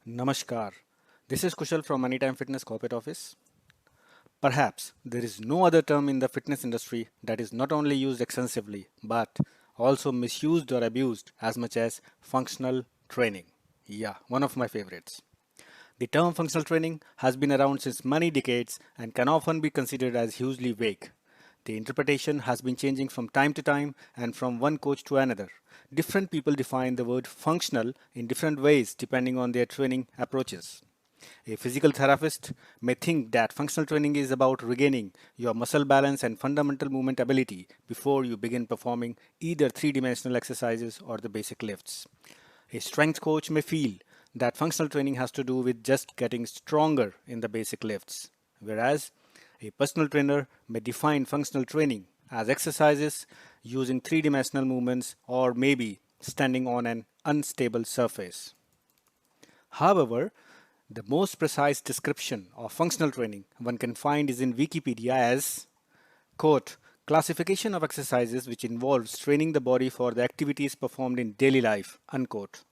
Namaskar. This is Kushal from Anytime Fitness Corporate Office. Perhaps there is no other term in the fitness industry that is not only used extensively but also misused or abused as much as functional training. Yeah, one of my favorites. The term functional training has been around since many decades and can often be considered as hugely vague. The interpretation has been changing from time to time and from one coach to another. Different people define the word functional in different ways depending on their training approaches. A physical therapist may think that functional training is about regaining your muscle balance and fundamental movement ability before you begin performing either three dimensional exercises or the basic lifts. A strength coach may feel that functional training has to do with just getting stronger in the basic lifts, whereas a personal trainer may define functional training as exercises using three dimensional movements or maybe standing on an unstable surface. However, the most precise description of functional training one can find is in Wikipedia as, quote, classification of exercises which involves training the body for the activities performed in daily life, unquote,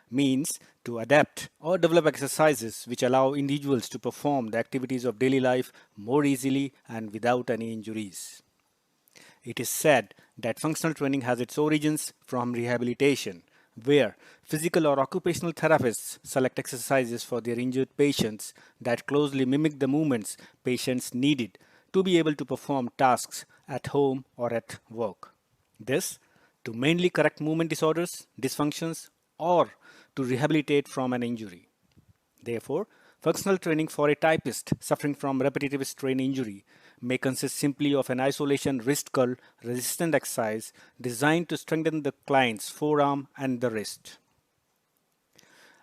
means to adapt or develop exercises which allow individuals to perform the activities of daily life more easily and without any injuries. It is said that functional training has its origins from rehabilitation, where physical or occupational therapists select exercises for their injured patients that closely mimic the movements patients needed to be able to perform tasks at home or at work. This to mainly correct movement disorders, dysfunctions, or to rehabilitate from an injury. Therefore, functional training for a typist suffering from repetitive strain injury may consist simply of an isolation wrist curl resistant exercise designed to strengthen the client's forearm and the wrist.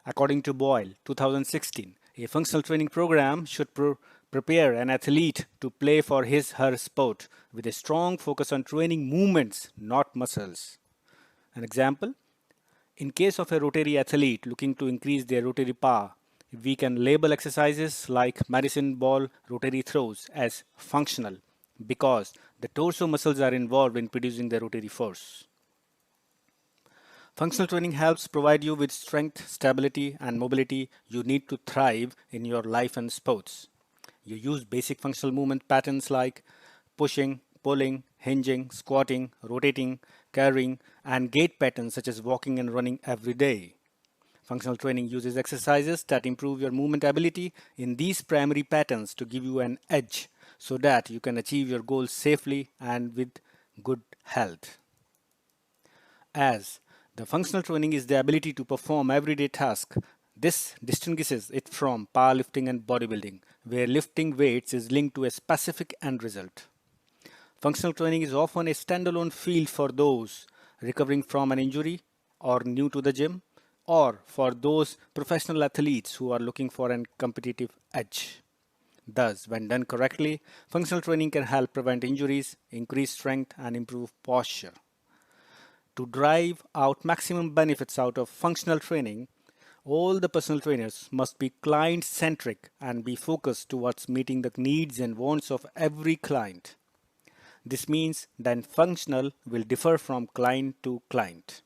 According to Boyle, 2016, a functional training program should prepare an athlete to play for his/her sport with a strong focus on training movements, not muscles. An example, in case of a rotary athlete looking to increase their rotary power, we can label exercises like medicine ball rotary throws as functional because the torso muscles are involved in producing the rotary force. Functional training helps provide you with strength, stability, and mobility you need to thrive in your life and sports. You use basic functional movement patterns like pushing, pulling, hinging, squatting, rotating, carrying, and gait patterns such as walking and running every day. Functional training uses exercises that improve your movement ability in these primary patterns to give you an edge so that you can achieve your goals safely and with good health. As the functional training is the ability to perform everyday tasks, this distinguishes it from powerlifting and bodybuilding, where lifting weights is linked to a specific end result. Functional training is often a standalone field for those recovering from an injury or new to the gym, or for those professional athletes who are looking for a competitive edge. Thus, when done correctly, functional training can help prevent injuries, increase strength, and improve posture. To drive out maximum benefits out of functional training, all the personal trainers must be client centric and be focused towards meeting the needs and wants of every client. This means that functional will differ from client to client.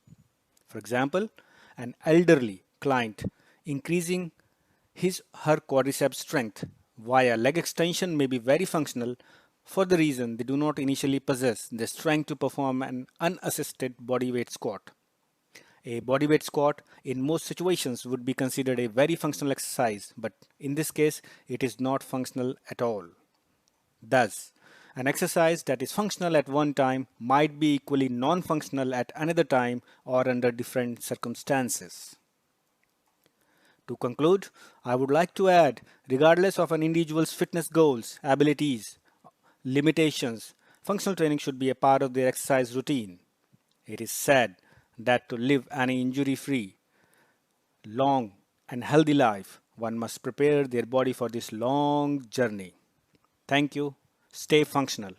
For example, an elderly client increasing his/her quadriceps strength via leg extension may be very functional for the reason they do not initially possess the strength to perform an unassisted bodyweight squat. A bodyweight squat in most situations would be considered a very functional exercise, but in this case it is not functional at all. Thus, an exercise that is functional at one time might be equally non-functional at another time or under different circumstances. To conclude, I would like to add, regardless of an individual's fitness goals, abilities, limitations, functional training should be a part of their exercise routine. It is said that to live an injury-free, long and healthy life, one must prepare their body for this long journey. Thank you. Stay functional.